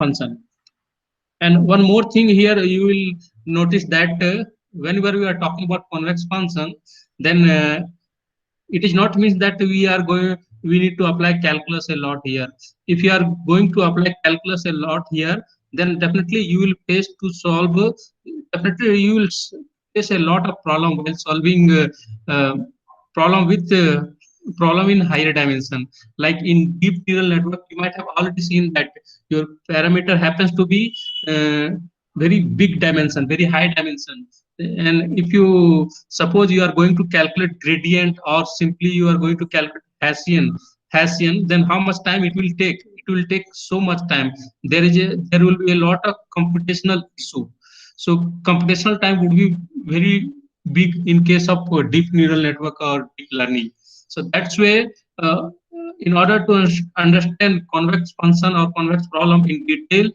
function. And one more thing here, you will notice that whenever we are talking about convex function, then it is not means that we need to apply calculus a lot here. If you are going to apply calculus a lot here, then definitely you will face to solve definitely you will face a lot of problem while solving uh, problem with problem in higher dimension. Like in deep neural network, you might have already seen that your parameter happens to be uh, very big dimension, very high dimension. And if you suppose you are going to calculate gradient, or simply you are going to calculate Hessian, then how much time it will take? It will take so much time. There will be a lot of computational issue. So computational time would be very big in case of deep neural network or deep learning. So that's why uh, in order to understand convex function or convex problem in detail,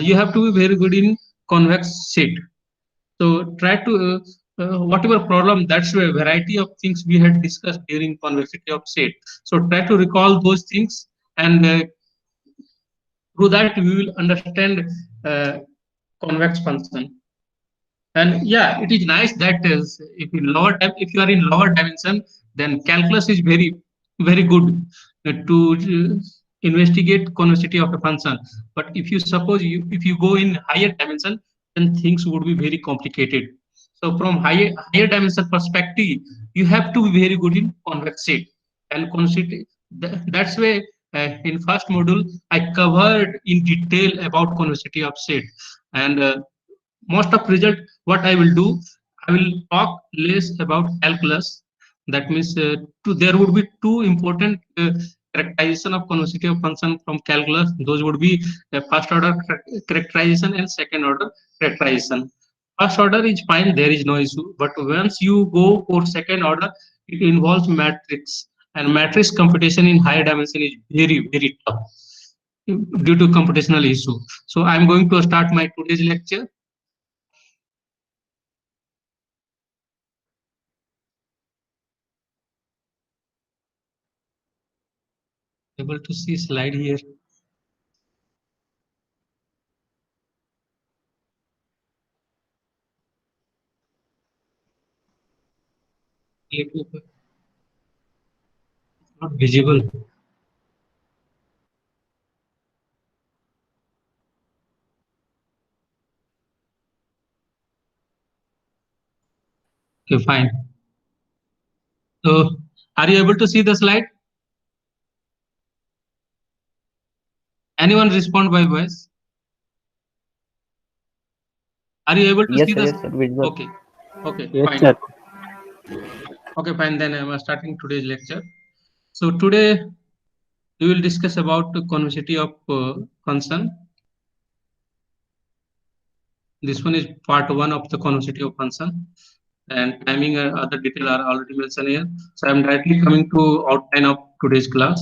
you have to be very good in convex set. So try to whatever problem, that's a variety of things we had discussed during convexity of set. So try to recall those things, and through that we will understand uh, convex function. And yeah, it is nice that is, if you are in lower dimension, then calculus is very good to investigate convexity of a function. But if you suppose if you go in higher dimension, then things would be very complicated. So from higher dimension perspective, you have to be very good in convex set and convexity. That's why in first module I covered in detail about convexity of set. And most of result, what I will do, I will talk less about calculus. That means there would be two important characterization of convexity of function from calculus. Those would be first order characterization and second order characterization. First order is fine, there is no issue, but once you go for second order, it involves matrix, and matrix computation in higher dimension is very tough due to computational issue. So I'm going to start my today's lecture. Able to see slide here. Not visible. Okay, fine. So are you able to see the slide? Anyone respond by voice? Are you able to see the? Yes, sir, visual. Okay. Okay, Yes, fine. sir. Okay, fine. Then I'm starting today's lecture. So today we will discuss about the convexity of function. This one is part one of the convexity of function, and timing and other detail are already mentioned here. So I'm directly coming to outline of today's class.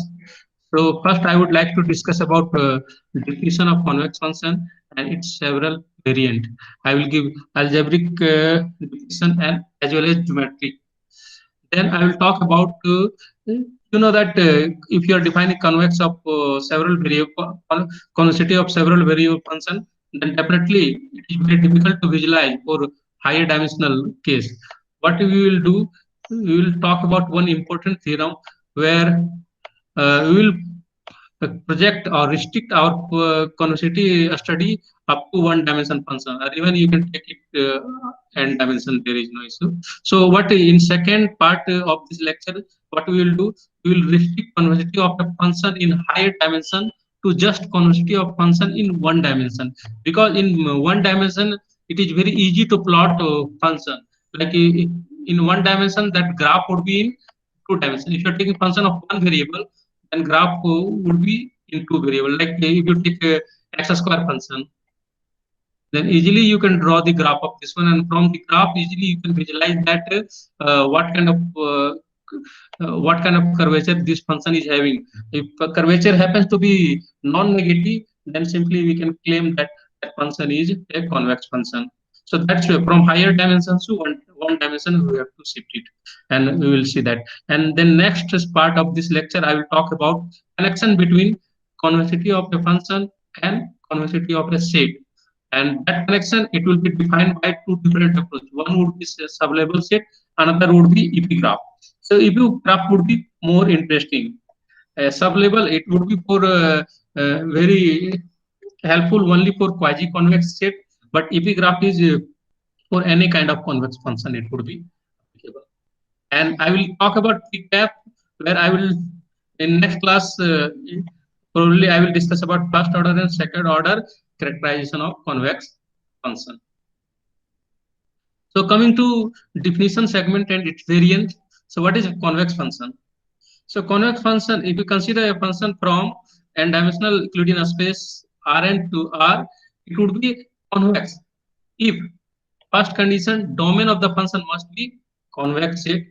So first, I would like to discuss about definition of convex function and its several variant. I will give algebraic definition and as well as geometric. Then I will talk about you know that if you are defining convex of several variable convexity of several variable function, then definitely it is very difficult to visualize for higher dimensional case. What we will do, we will talk about one important theorem where we will project or restrict our convexity study up to one dimension function, or even you can take it n dimension, there is no issue. So what in second part of this lecture, what we will do, we will restrict convexity of a function in higher dimension to just convexity of function in one dimension, because in one dimension it is very easy to plot function. Like in one dimension, that graph would be in two dimensions. If you're taking function of one variable, then graph would be in two variable. Like if you take a x square function, then easily you can draw the graph of this one, and from the graph easily you can visualize that what kind of curvature this function is having. If a curvature happens to be non-negative, then simply we can claim that that function is a convex function. So that's why from higher dimensions to one dimension we have to shift it, and we will see that. And then next part of this lecture, I will talk about connection between convexity of a function and convexity of a set. And that connection, it will be defined by two different approaches. One would be sub-level set, another would be epigraph. So epigraph would be more interesting. Sub-level, it would be for very helpful only for quasi-convex set, but epigraph is for any kind of convex function, it would be applicable. And I will talk about pcap, where I will in next class probably I will discuss about first order and second order characterization of convex function. So coming to definition, segment, and its variant. So what is a convex function? So convex function, if you consider a function from n-dimensional Euclidean space Rn to R, it would be convex if first condition, domain of the function must be convex set.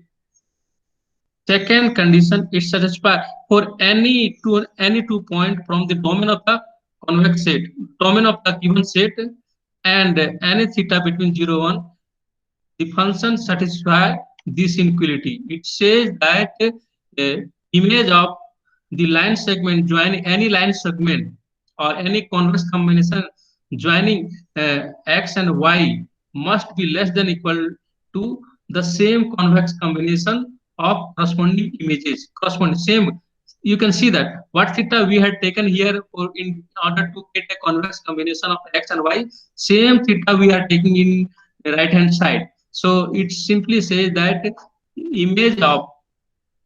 Second condition, it satisfies for any two point from the domain of the convex set, domain of the given set, and any theta between 0 1, the function satisfy this inequality. It says that image of the line segment joining any line segment or any convex combination joining x and y must be less than equal to the same convex combination of corresponding images. Corresponding same, you can see that what theta we had taken here for in order to get a convex combination of x and y, same theta we are taking in the right hand side. So it simply says that image of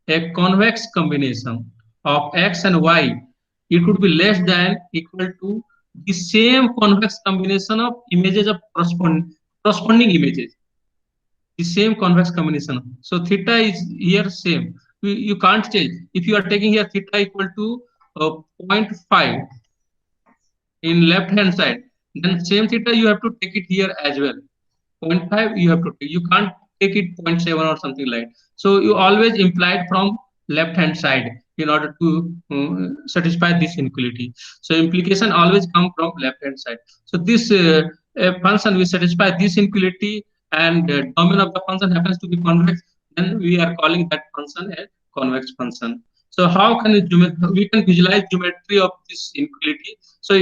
a convex combination of x and y, it would be less than equal to the same convex combination of images of corresponding images, the same convex combination. So theta is here same. You can't change. If you are taking here theta equal to 0.5 in left hand side, then same theta you have to take it here as well. 0.5 you have to take. You can't take it 0.7 or something like. So you always implied from left hand side in order to satisfy this inequality. So implication always come from left hand side. So this function will satisfy this inequality, and domain of the function happens to be convex, then we are calling that function a convex function. So how can we can visualize geometry of this inequality? So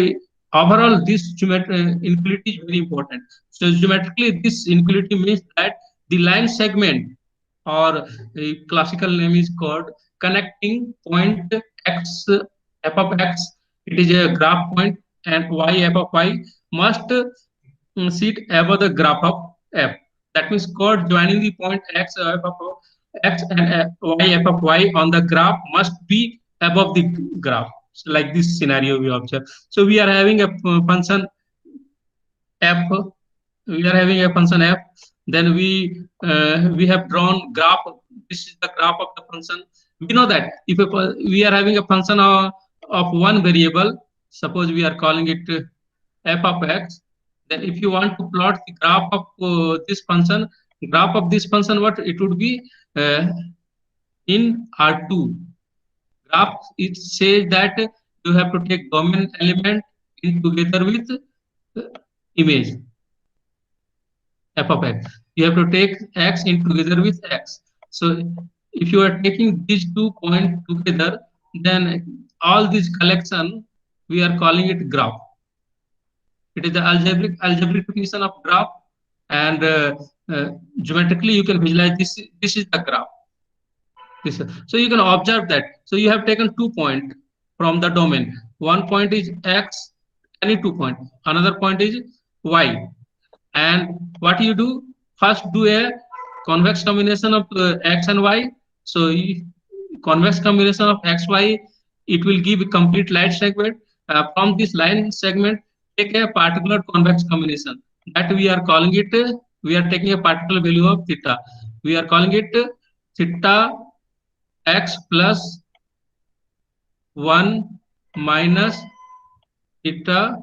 overall, this inequality is very important. So geometrically, this inequality means that the line segment, or the classical name is called connecting point x f of x. It is a graph point, and y f of y must sit above the graph of f. That means chord joining the point x f of x and y f of y on the graph must be above the graph. So like this scenario we observe. So we are having a function f. We are having a function f. Then we have drawn graph. This is the graph of the function. We know that if we are having a function of one variable, suppose we are calling it f of x, then if you want to plot the graph of this function, what it would be in R2 graph, it says that you have to take domain element in together with image f of x. You have to take x in together with x. So if you are taking these 2 points together, then all this collection we are calling it graph. It is the algebraic definition of graph, and geometrically you can visualize this. This is the graph. So you can observe that. So you have taken 2 points from the domain. One point is x, any 2 points. Another point is y. And what you do? First, do a convex combination of x and y. So convex combination of x, y, it will give a complete line segment. From this line segment, take a particular convex combination. That we are calling it, we are taking a particular value of theta. We are calling it theta x plus 1 minus theta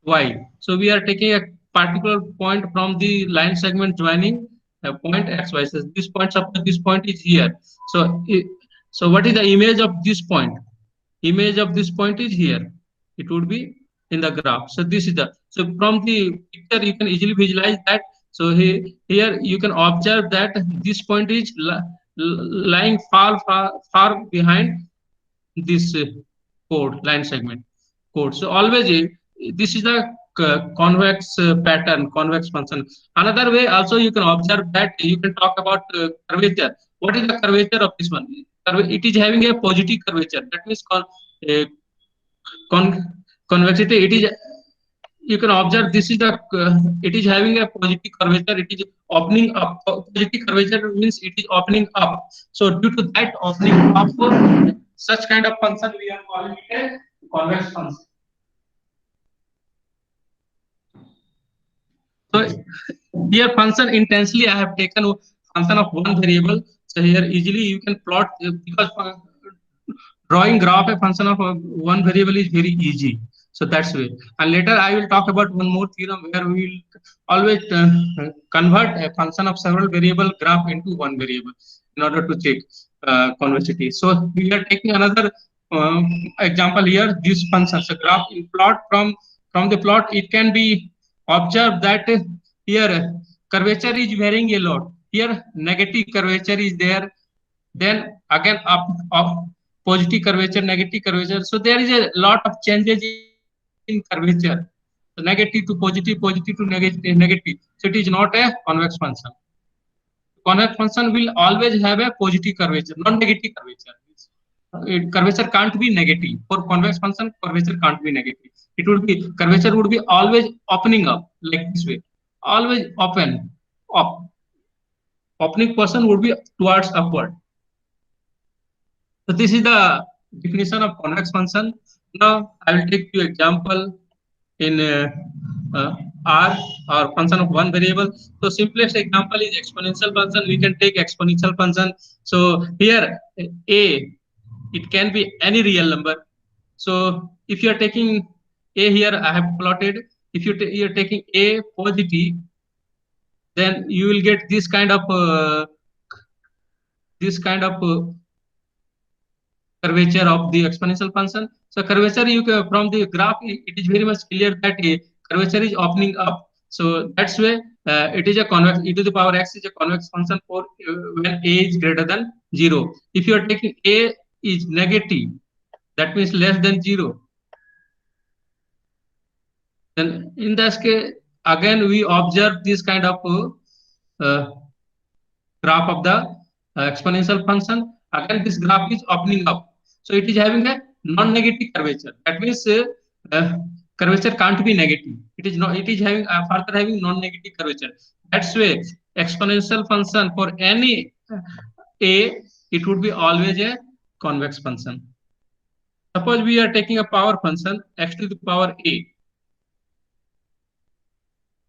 y. So we are taking a particular point from the line segment joining a point x, y. So this point, suppose this point is here. So what is the image of this point? Image of this point is here. It would be in the graph. So this is the, so from the picture you can easily visualize that. So here you can observe that this point is lying far behind this chord line segment. code. So always this is the convex pattern, convex function. Another way also you can observe that you can talk about curvature. What is the curvature of this one? It is having a positive curvature. That means uh, con convexity. It is, you can observe this is the it is having a positive curvature. It is opening up. Positive curvature means it is opening up. So due to that opening up, such kind of function we are calling it a convex function. So here function intensely I have taken function of one variable. So here easily you can plot because drawing graph a function of one variable is very easy. So that's way. And later I will talk about one more theorem where we will always convert a function of several variable graph into one variable in order to check convexity. So we are taking another example here. This function, so graph in plot from the plot, it can be observed that here curvature is varying a lot. Here negative curvature is there, then again up positive curvature, negative curvature. So there is a lot of changes in curvature. So negative to positive, positive to negative. So it is not a convex function. Convex function will always have a positive curvature, non-negative curvature. Curvature can't be negative. For convex function, curvature can't be negative. It would be, curvature would be always opening up like this way, always open up. Opening person would be towards upward. So this is the definition of convex function. Now I will take you example in uh, R or function of one variable. So simplest example is exponential function. We can take exponential function. So here a, it can be any real number. So if you are taking a here, I have plotted. If you are taking a positive, then you will get this kind of curvature of the exponential function. So curvature, you can, from the graph, it is very much clear that a curvature is opening up. So that's why it is a convex. E to the power x is a convex function for when a is greater than 0. If you are taking a is negative, that means less than 0. Then in this case, again we observe this kind of uh, graph of the exponential function. Again, this graph is opening up. So it is having a non-negative curvature. That means curvature can't be negative. It is not. It is having further having non-negative curvature. That's why exponential function for any a, it would be always a convex function. Suppose we are taking a power function x to the power a.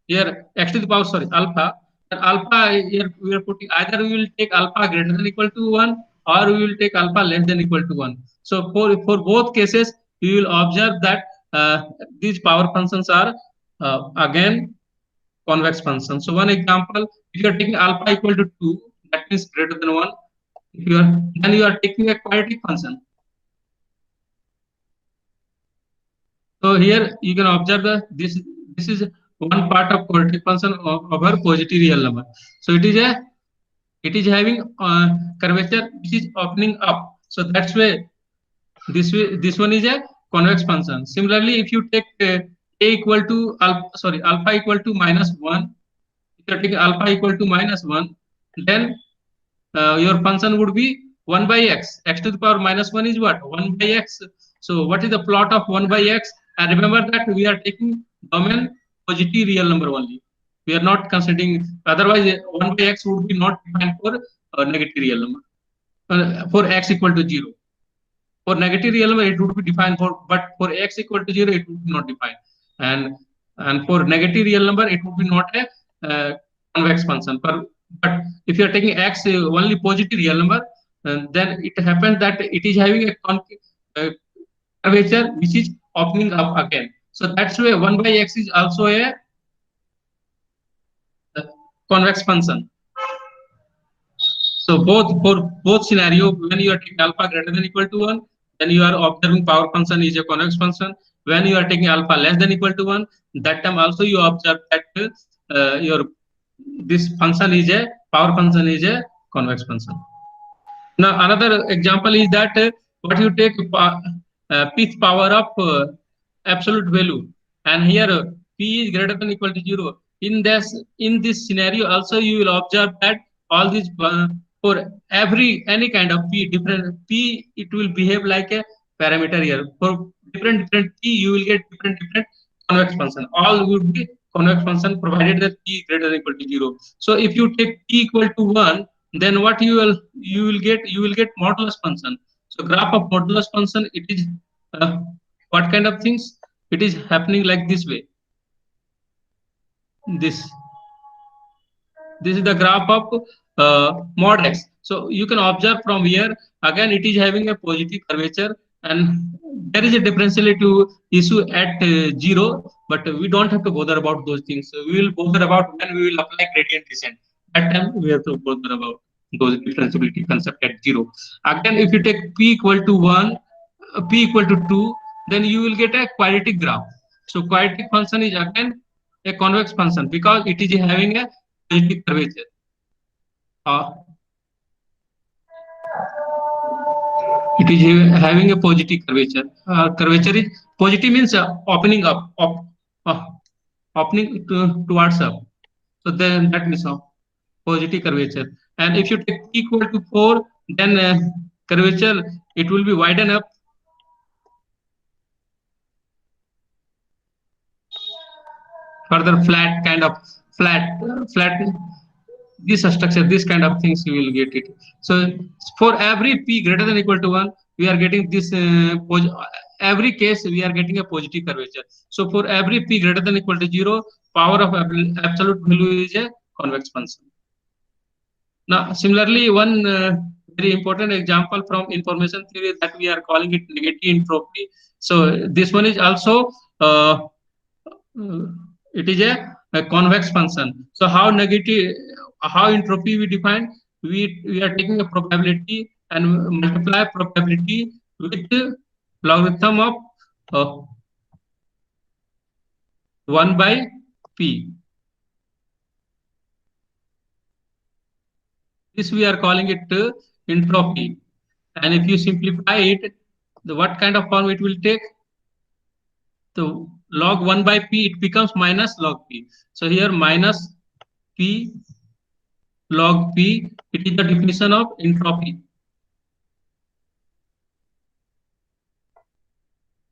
Here x to the power, sorry, alpha. And alpha here we are putting, either we will take alpha greater than equal to 1 or we will take alpha less than equal to 1. So for both cases, we will observe that these power functions are again convex functions. So one example, if you are taking alpha equal to 2, that means greater than 1. If you are, then you are taking a quadratic function. So here you can observe that this is one part of quadratic function of our positive real number. So it is having curvature which is opening up. So that's why this one is a convex function. Similarly, if you take a equal to alpha equal to -1, if you are taking alpha equal to -1, then your function would be 1 by x. X to the power -1 is what? 1 by x. So what is the plot of 1 by x? And remember that we are taking domain positive real number only. We are not considering, otherwise 1 by x would be not defined for negative real number. For x equal to 0. For negative real number, it would be defined for, but for x equal to 0, it would be not defined. And for negative real number, it would be not a convex function. But if you are taking x only positive real number, then it happens that it is having a curvature which is opening up again. So that's why 1 by x is also a convex function. So for both scenario, when you are taking alpha greater than equal to 1, then you are observing power function is a convex function. When you are taking alpha less than equal to 1, that time also you observe that your this function is a power function is a convex function. Now another example is that what you take pth power of absolute value. And here p is greater than equal to 0. In this scenario also you will observe that all these for every any kind of p different p, it will behave like a parameter here. For different p you will get different convex function. All would be convex function provided that p greater than equal to 0. So if you take p equal to 1, then what you will get modulus function. So graph of modulus function, it is uh, what kind of things? It is happening like this way. This this is the graph of mod x. So you can observe from here, again it is having a positive curvature, and there is a differentiality issue at 0, but we don't have to bother about those things. So we will bother about when we will apply gradient descent. At time we have to bother about those differentiability concept at 0. Again, if you take p equal to 1, p equal to 2, then you will get a quadratic graph. So quadratic function is again a convex function because it is having a positive curvature. Uh, it is having a positive curvature. Curvature is positive means opening up, uh, opening towards up. So then that means positive curvature. And if you take p equal to 4, then curvature, it will be widen up, further flat kind of flat this structure, this kind of things you will get it. So for every p greater than equal to 1, we are getting this every case we are getting a positive curvature. So for every p greater than equal to 0, power of absolute value is a convex function. Now similarly, one very important example from information theory, that we are calling it negative entropy. So this one is also uh, uh, it is a convex function. So how negative, how entropy we define? We are taking a probability and multiply probability with logarithm of uh, 1 by p. This we are calling it entropy. And if you simplify it, what kind of form it will take? So log 1 by p, it becomes minus log p. So here minus p log p, it is the definition of entropy.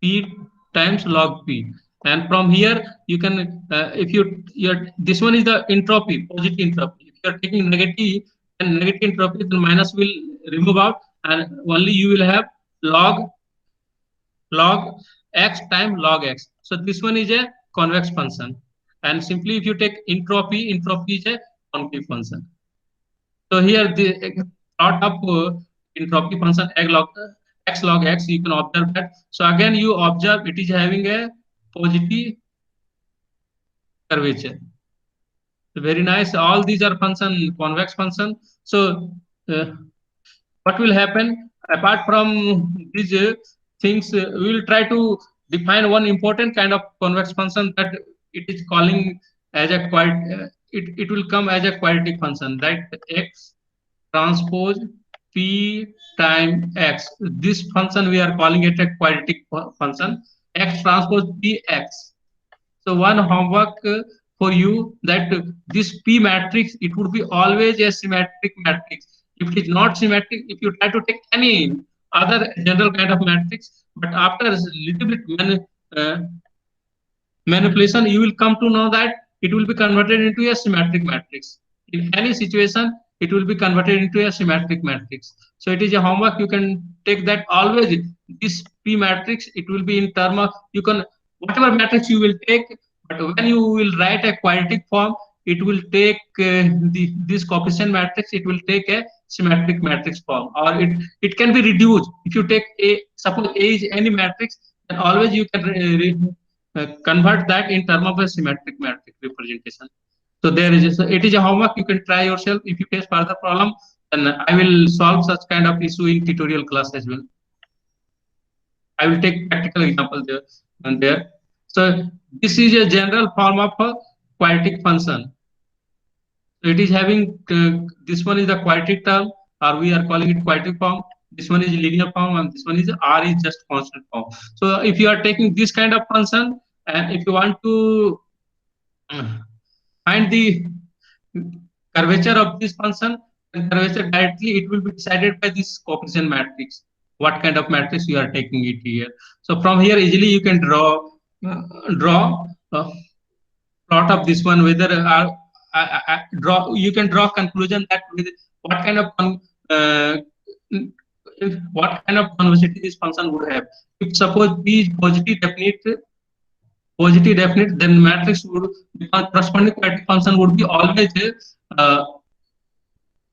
P times log p. And from here you can if you're this one is the entropy, positive entropy. If you are taking negative and negative entropy, then minus will remove out, and only you will have log log x time log x. So this one is a convex function. And simply if you take entropy is a concave function. So here the plot of entropy function x log x, you can observe that. So again you observe it is having a positive curvature. So very nice. All these are function, convex function. So uh, what will happen apart from these things? We will try to define one important kind of convex function, that it is calling as a it will come as a quadratic function, right? X transpose p time x. This function we are calling it a quadratic function, x transpose p x. So one homework for you, that this P matrix, it would be always a symmetric matrix. If it is not symmetric, if you try to take any other general kind of matrix, but after a little bit uh, manipulation, you will come to know that it will be converted into a symmetric matrix. In any situation, it will be converted into a symmetric matrix. So it is a homework. You can take that always. This P matrix, it will be in term of, you can, whatever matrix you will take, but when you will write a quadratic form, it will take this coefficient matrix, it will take a symmetric matrix form, or it can be reduced. If you take a, suppose A is any matrix, then always you can convert that in term of a symmetric matrix representation. So there is it is a homework. You can try yourself. If you face further problem, then I will solve such kind of issue in tutorial class as well. I will take practical example there and there. So this is a general form of a quadratic function. So it is having this one is the quadratic term, or we are calling it quadratic form. this one is linear form, and this one is R is just constant form. So if you are taking this kind of function, and if you want to find the curvature of this function, and curvature directly it will be decided by this coefficient matrix, what kind of matrix you are taking it here. So from here easily you can uh, draw plot of this one, whether draw, you can draw conclusion that with what kind of uh, what kind of convexity this function would have. If suppose b is positive definite, then matrix would, corresponding function would be always uh,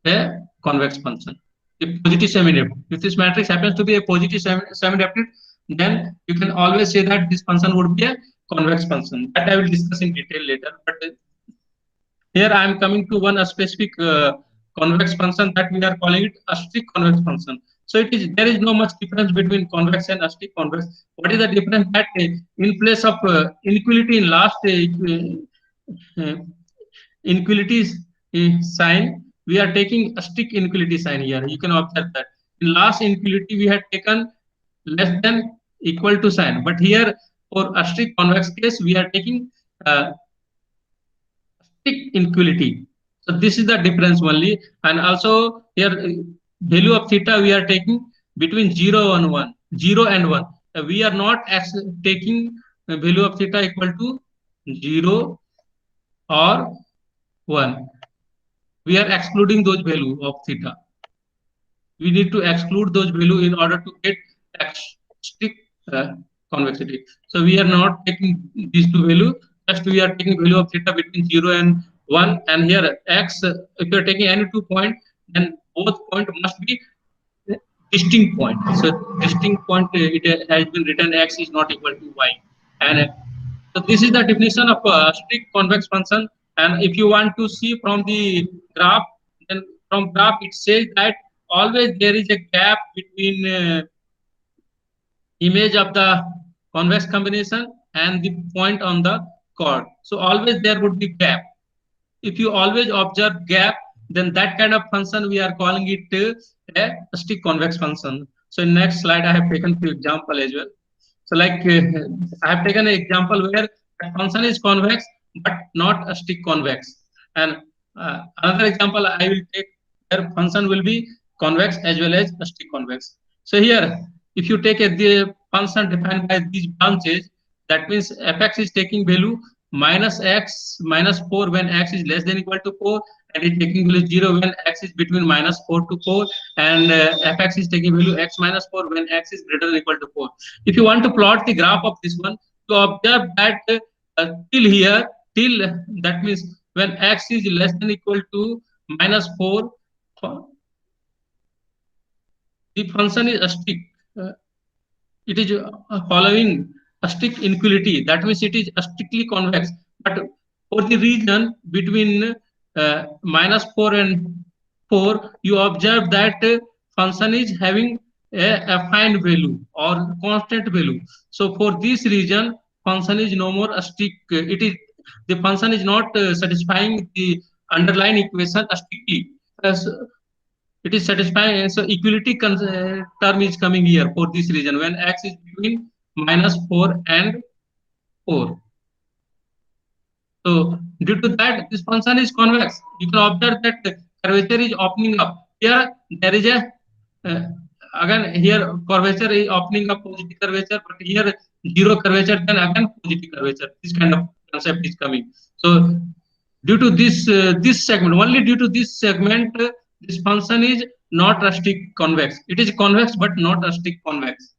a convex function. If positive semi-definite, if this matrix happens to be a positive semi-definite, then you can always say that this function would be a convex function. That I will discuss in detail later. But here I am coming to one specific convex function that we are calling it astric convex function. So it is, there is no much difference between convex and astric convex. What is the difference? That in place of inequality in last uh, inequality sign, we are taking astric inequality sign here. You can observe that in last inequality we had taken less than equal to sign, but here for astric convex case we are taking inequality. So this is the difference only, and also here value of theta we are taking between 0 and 1, 0 and 1. We are not taking value of theta equal to 0 or 1. We are excluding those value of theta. We need to exclude those value in order to get strict convexity. So we are not taking these two value. Just we are taking value of theta between 0 and 1, and here x. If you are taking any 2 point, then both point must be distinct point. So distinct point, it has been written x is not equal to y, and so this is the definition of a strict convex function. And if you want to see from the graph, then from graph it says that always there is a gap between image of the convex combination and the point on the chord. So always there would be gap. If you always observe gap, then that kind of function we are calling it a strict convex function. So in next slide I have taken few example as well. So like I have taken an example where a function is convex but not a strict convex, and another example I will take where function will be convex as well as a strict convex. So here, if you take the function defined by these branches, that means fx is taking value minus x minus 4 when x is less than equal to 4, and is taking value 0 when x is between minus 4 to 4, and fx is taking value x minus 4 when x is greater than equal to 4. If you want to plot the graph of this one, to observe that till here, till that means when x is less than equal to minus 4, the function is strict. It is following a strict inequality. That means it is strictly convex. But for the region between minus 4 and 4, you observe that function is having a affine value or constant value. So for this region, function is no more a strict. It is, the function is not satisfying the underlying equation strictly. As it is satisfying, so equality term is coming here for this region when x is between minus 4 and 4. So due to that, this function is convex. You can observe that the curvature is opening up. Here there is a again here curvature is opening up, positive curvature, but here zero curvature, then again positive curvature. This kind of concept is coming. So due to this segment, only due to this segment, this function is not a strict convex. It is convex but not a strict convex.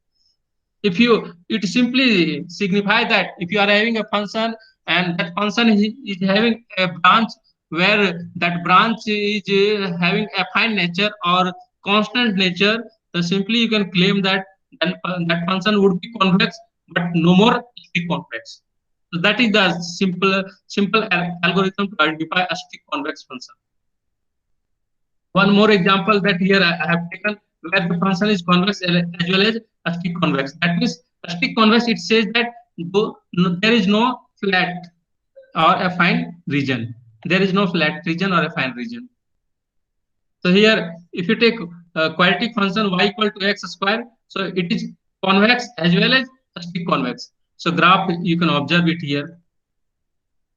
If you, it simply signify that if you are having a function and that function is having a branch where that branch is having affine nature or constant nature, so simply you can claim that that function would be convex but no more strict convex. So that is the simple algorithm to identify a strict convex function. One more example that here I have taken where the function is convex as well as a strict convex. That means a strict convex, it says that there is no flat or affine region. There is no flat region or affine region. So here, if you take quadratic function y equal to x square. So it is convex as well as strict convex. So graph, you can observe it here.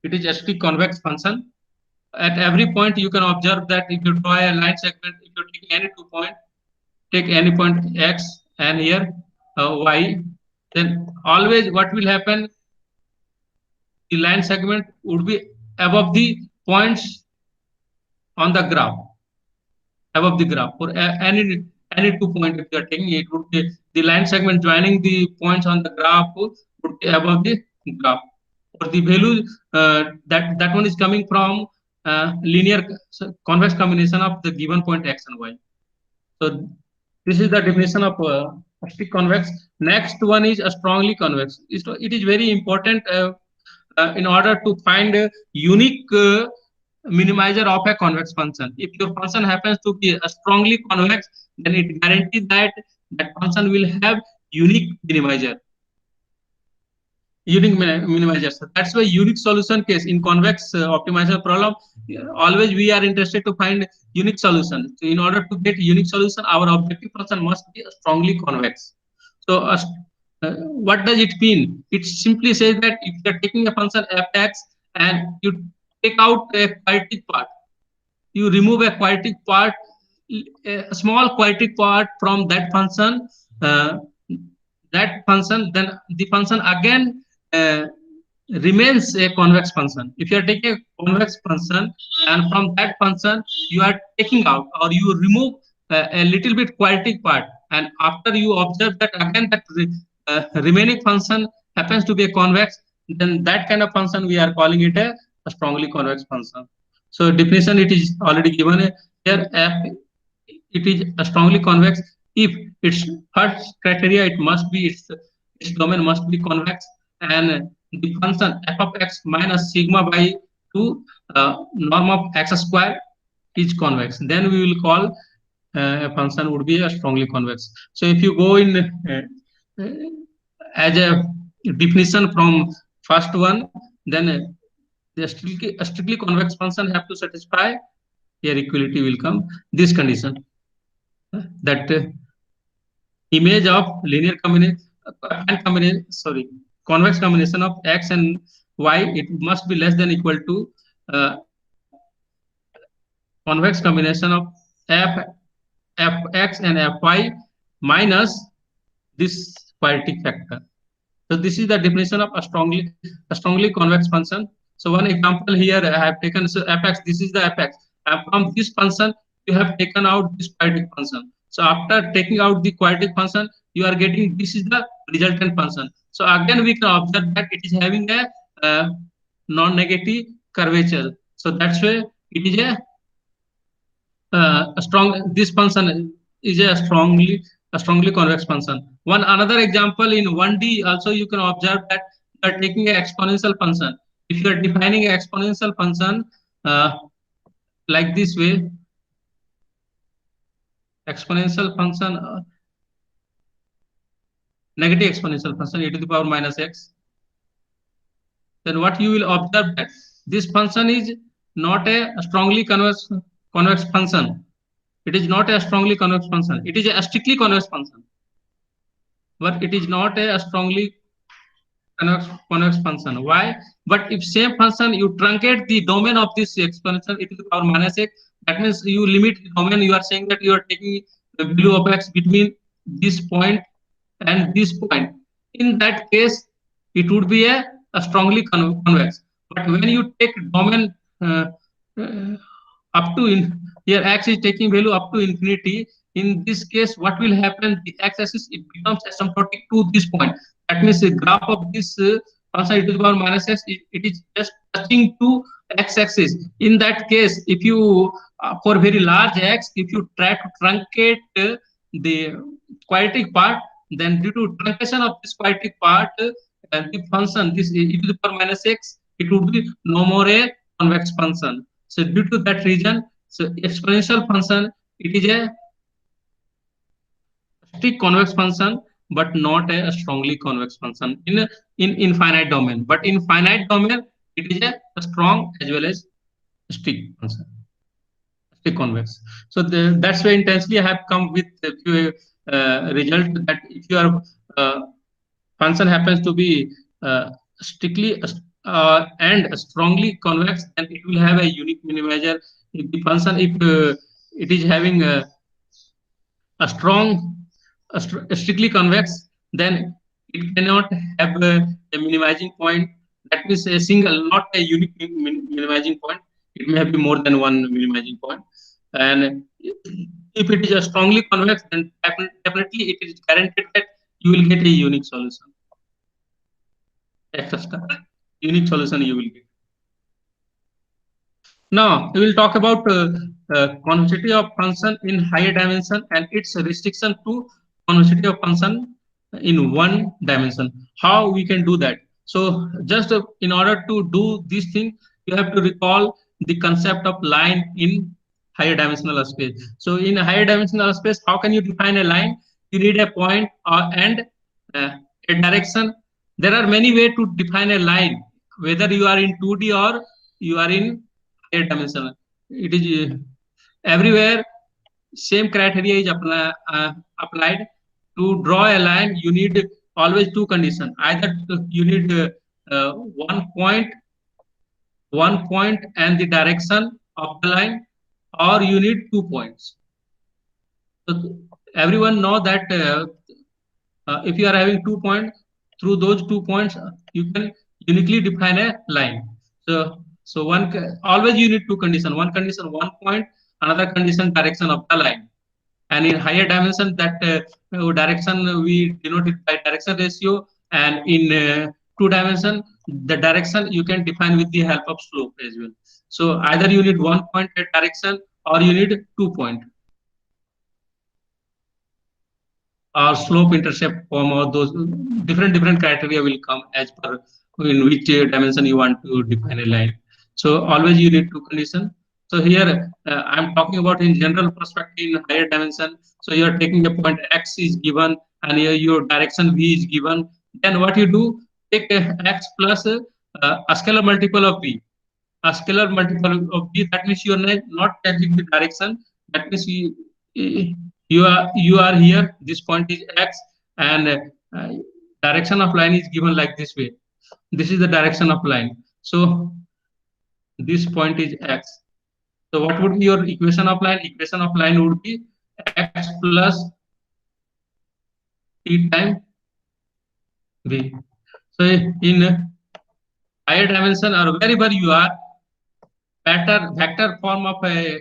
It is a strict convex function. At every point, you can observe that if you draw a line segment, if you take any 2 point, take any point x and here y, then always what will happen? The line segment would be above the points on the graph, above the graph. For any 2 point, if you are taking it, would be the line segment joining the points on the graph would be above the graph. Or the value that one is coming from linear convex combination of the given point x and y. So this is the definition of strict convex. Next one is a strongly convex. It is very important in order to find a unique minimizer of a convex function. If your function happens to be a strongly convex, then it guarantees that that function will have unique minimizer. Unique minimizer. So that's why unique solution case in convex optimization problem, always we are interested to find unique solution. So in order to get unique solution, our objective function must be strongly convex. So what does it mean? It simply says that if you are taking a function fx and you take out a quadratic part, you remove a quadratic part, a small quadratic part from that function, then the function again remains a convex function. If you are taking a convex function and from that function you are taking out or you remove a little bit quadratic part, and after you observe that again that remaining function happens to be a convex, then that kind of function we are calling it a strongly convex function. So definition it is already given here. It is a strongly convex if its first criteria, it must be its domain must be convex, and the function f of x minus sigma by 2 norm of x square is convex. Then we will call a function would be a strongly convex. So if you go in as a definition from first one, then the strictly convex function have to satisfy, here equality will come, this condition that image of linear combination, convex combination of x and y, it must be less than equal to convex combination of fx and fy minus this quadratic factor. So this is the definition of a strongly convex function. So one example here I have taken, so fx, this is the fx, and from this function you have taken out this quadratic function. So after taking out the quadratic function, you are getting, this is the resultant function. So again we can observe that it is having a non-negative curvature. So that's why it is a strong, this function is a strongly convex function. One another example in 1D also you can observe that you are taking an exponential function. If you are defining an exponential function like this way, exponential function, negative exponential function e to the power minus x, then what you will observe that this function is not a strongly convex function. It is not a strongly convex function. It is a strictly convex function, but it is not a strongly convex function. Why? But if same function you truncate the domain of this exponential e to the power minus x, that means you limit the domain. You are saying that you are taking the value of x between this point and this point. In that case, it would be a strongly convex. But when you take domain up to here x is taking value up to infinity, in this case what will happen, the x-axis it becomes asymptotic to this point. That means the graph of this function e to the power minus x, it is just touching to x-axis. In that case, if you for very large x, if you try to truncate the quadratic part, then due to truncation of this quadratic part, the function this e to the power minus x, it would be no more a convex function. So due to that reason, so exponential function, it is a strict convex function, but not a strongly convex function in infinite domain. But in finite domain, it is a strong as well as strict function. convex. So that's why intensely I have come with a few result that if your function happens to be strictly and strongly convex, then it will have a unique minimizer. If the function, if it is having a strong, strictly convex, then it cannot have a minimizing point. That means a single, not a unique minimizing point. It may have more than one minimizing point. And if it is a strongly convex, then definitely it is guaranteed that you will get a unique solution. Extra unique solution you will get. Now we will talk about convexity of function in higher dimension and its restriction to convexity of function in one dimension. How we can do that? So just in order to do this thing, you have to recall the concept of line in higher dimensional space. So in a higher dimensional space, how can you define a line? You need a point and a direction. There are many ways to define a line, whether you are in 2D or you are in higher dimension. It is everywhere same criteria is applied. To draw a line, you need always two conditions. Either you need one point and the direction of the line, or you need 2 points. So everyone know that if you are having 2 points, through those 2 points, you can uniquely define a line. So always you need two conditions. One condition, 1 point, another condition, direction of the line. And in higher dimension, that direction we denote it by direction ratio, and in 2 dimension, the direction you can define with the help of slope as well. So either you need 1 point at direction or you need 2 point, or slope intercept form, or those different criteria will come as per in which dimension you want to define a line. So always you need two condition. So here I'm talking about in general perspective in higher dimension. So you are taking a point x is given, and here your direction v is given. Then what you do, take x plus a scalar multiple of v, a scalar multiple of v. That means you are not changing the direction. That means you are here. This point is x, and direction of line is given like this way. This is the direction of line. So this point is x. So what would be your equation of line? Equation of line would be x plus t time v. So in higher dimension, or wherever you are, vector form of a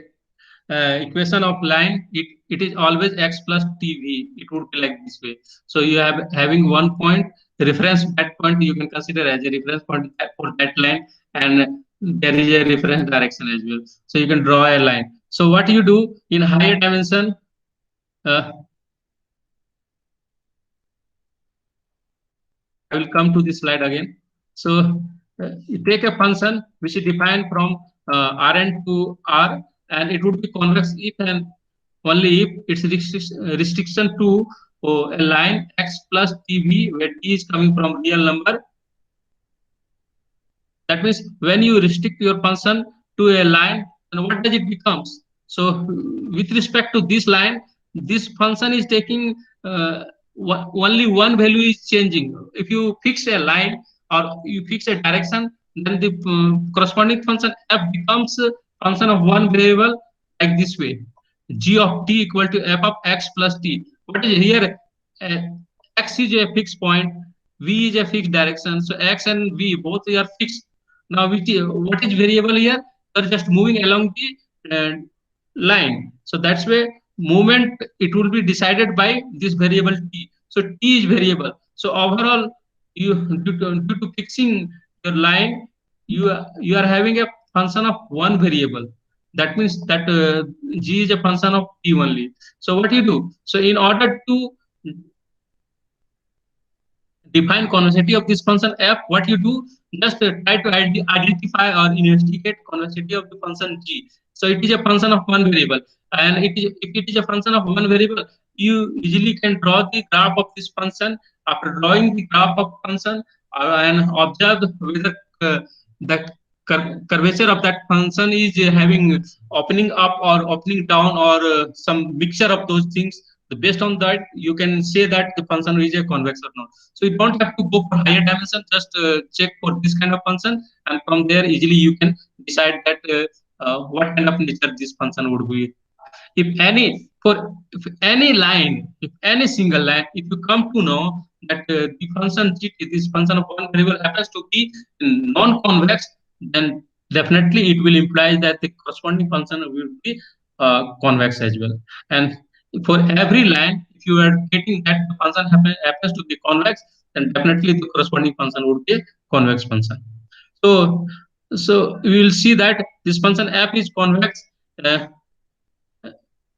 equation of line, it is always x plus tv. It would be like this way. So you have having 1 point reference. That point you can consider as a reference point for that line, and there is a reference direction as well. So you can draw a line. So what you do in higher dimension, uh, I will come to this slide again. So you take a function which is defined from Rn to R, and it would be convex if and only if its restriction to a line x plus tv, where t is coming from real number. That means when you restrict your function to a line, then what does it becomes? So with respect to this line, this function is taking only one value is changing. If you fix a line or you fix a direction, then the corresponding function f becomes a function of one variable like this way. G of t equal to f of x plus t. What is here? Uh, X is a fixed point, v is a fixed direction. So x and v both are fixed. Now, what is variable here? You're just moving along the line. So that's why movement, it will be decided by this variable t. So t is variable. So overall, you due to fixing your line, you are having a function of one variable. That means that g is a function of t only. So what you do? So in order to define convexity of this function f, what you do, just try to identify or investigate convexity of the function g. So it is a function of one variable, and if it is a function of one variable, you easily can draw the graph of this function. After drawing the graph of function, and observe whether the curvature of that function is having opening up or opening down or some mixture of those things. Based on that, you can say that the function is a convex or not. So you don't have to go for higher dimension. Just check for this kind of function, and from there easily you can decide that what kind of nature this function would be. If any, for if any line, if any single line, if you come to know that the function g, this function of one variable happens to be non-convex, then definitely it will imply that the corresponding function will be convex as well. And for every line, if you are getting that the function happens to be convex, then definitely the corresponding function would be a convex function. So we will see that this function f is convex uh,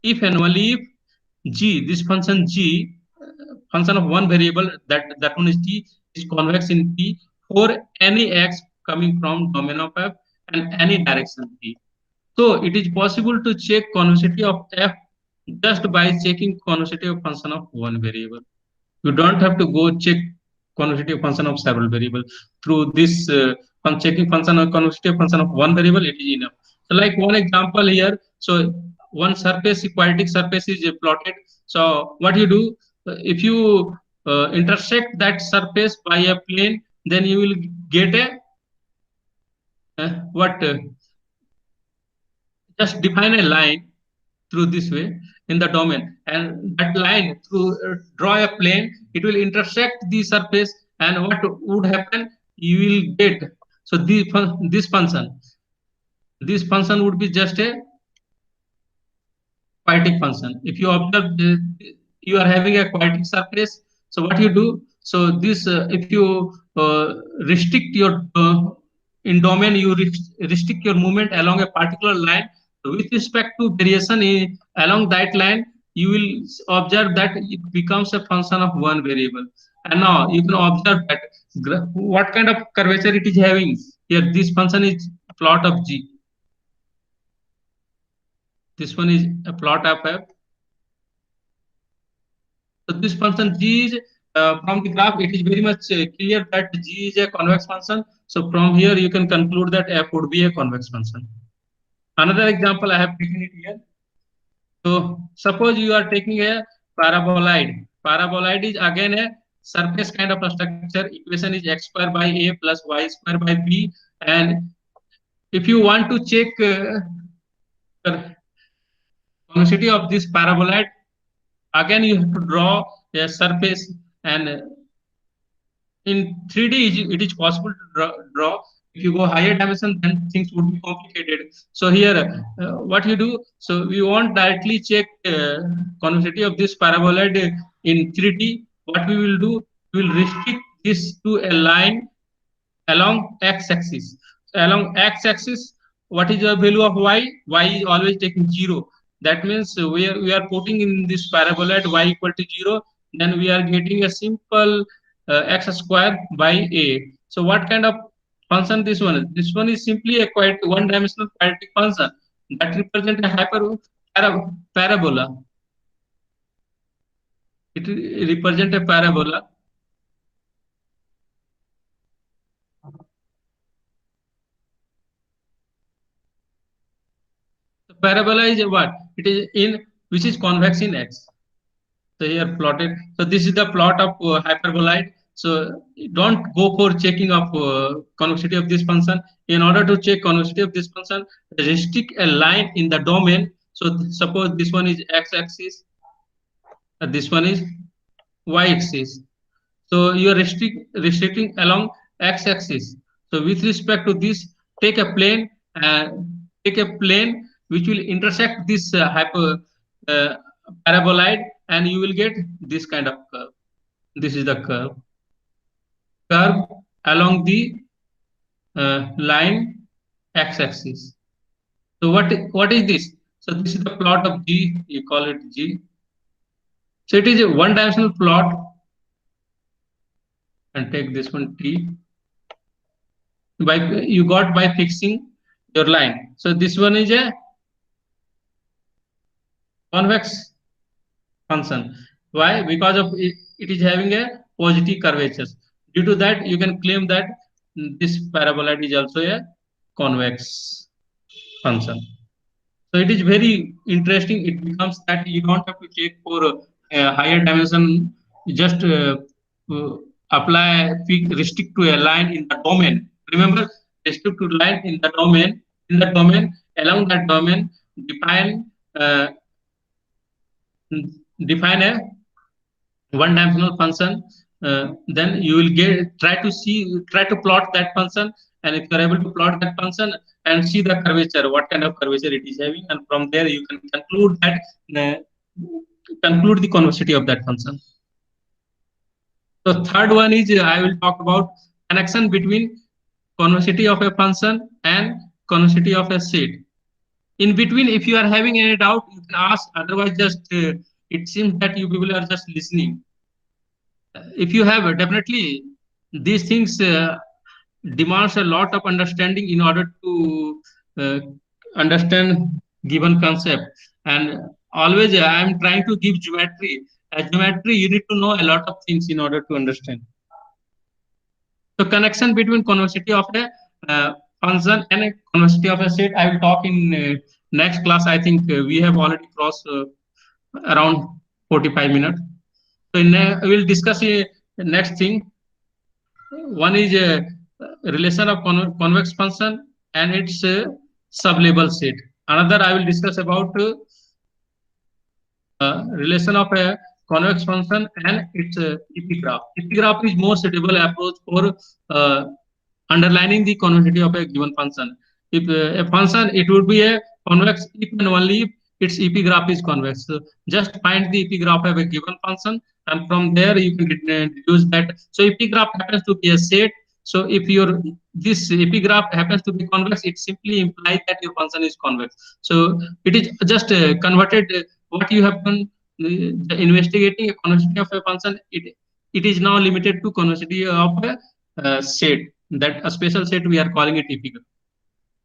if and only if g, this function g, function of one variable, that one is t, is convex in P for any x coming from domain of f and any direction P. So it is possible to check convexity of f just by checking convexity of function of one variable. You don't have to go check convexity of function of several variable. Through this checking function of convexity of function of one variable, it is enough. So like one example here, so one surface, quadratic surface is plotted. So what you do, if you intersect that surface by a plane, then you will get a what just define a line through this way in the domain, and that line through draw a plane, it will intersect the surface, and what would happen, you will get, so this function would be just a quadratic function. If you observe you are having a quadratic surface, so what you do, so this if you restrict your in domain, you restrict your movement along a particular line with respect to variation along that line, you will observe that it becomes a function of one variable. And now you can observe that what kind of curvature it is having here. This function is plot of g, this one is a plot of f. So this function g is from the graph, it is very much clear that g is a convex function. So from here you can conclude that f would be a convex function. Another example I have taken it here. So suppose you are taking a paraboloid. Paraboloid is again a surface kind of a structure. Equation is x square by a plus y square by b. And if you want to check the convexity of this paraboloid, again you have to draw a surface, and in 3D it is possible to draw. If you go higher dimension, then things would be complicated. So here what you do, so we won't directly check convexity of this paraboloid in 3D. What we will do, we will restrict this to a line along x-axis. So along x-axis, what is the value of y? Y is always taking 0. That means we are putting in this paraboloid y equal to 0. Then we are getting a simple x square by a. So what kind of function this one is? This one is simply a one-dimensional quadratic function that represents a parabola. It represents a parabola. The parabola is what? It is in which is convex in x. So here plotted. So this is the plot of hyperboloid. So don't go for checking of convexity of this function. In order to check convexity of this function, restrict a line in the domain. So suppose this one is x-axis, this one is y-axis. So you are restricting along x-axis. So with respect to this, take a plane, which will intersect this uh, paraboloid, and you will get this kind of curve. This is the curve along the line x-axis. So what is this? So this is the plot of G. You call it G. So it is a one-dimensional plot, and take this one T. By you got by fixing your line. So this one is a convex function. Why? Because of it is having a positive curvature. Due to that, you can claim that this paraboloid is also a convex function. So it is very interesting. It becomes that you don't have to check for higher dimension. Just uh, apply restrict to a line in the domain. Remember, restrict to line in the domain. In the domain, along that domain, define uh, define a one dimensional function. Then you will get try to plot that function, and if you are able to plot that function and see the curvature, what kind of curvature it is having, and from there you can conclude that uh, conclude the convexity of that function. So third one is I will talk about connection between convexity of a function and convexity of a set. In between, if you are having any doubt, you can ask. Otherwise, just it seems that you people are just listening. If you have definitely these things demands a lot of understanding in order to uh, understand given concept. And always I am trying to give geometry. As geometry, you need to know a lot of things in order to understand. So connection between convexity of a function and a convexity of a set, I will talk in next class. I think we have already crossed around 45 minutes. So we will discuss next thing. One is a relation of convex function and its sublabel set. Another I will discuss about relation of a convex function and its epigraph. Epigraph is more suitable approach for underlining the convexity of a given function. If a function, it would be a convex if and only if its epigraph is convex. So just find the epigraph of a given function, and from there you can deduce that. So epigraph happens to be a set. So if your this epigraph happens to be convex, it simply implies that your function is convex. So it is just converted what you have done investigating a convexity of a function. It is now limited to convexity of a set, that a special set we are calling it epigraph.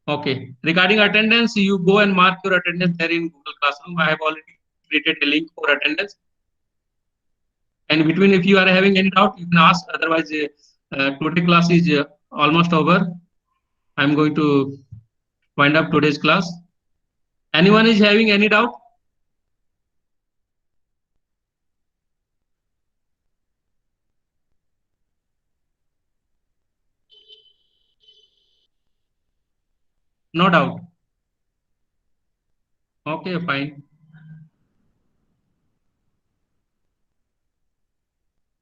Okay. Regarding attendance, you go and mark your attendance there in Google Classroom. I have already created a link for attendance. And between, if you are having any doubt, you can ask. Otherwise, today class is almost over. I'm going to wind up today's class. Anyone is having any doubt? No doubt. Okay, fine.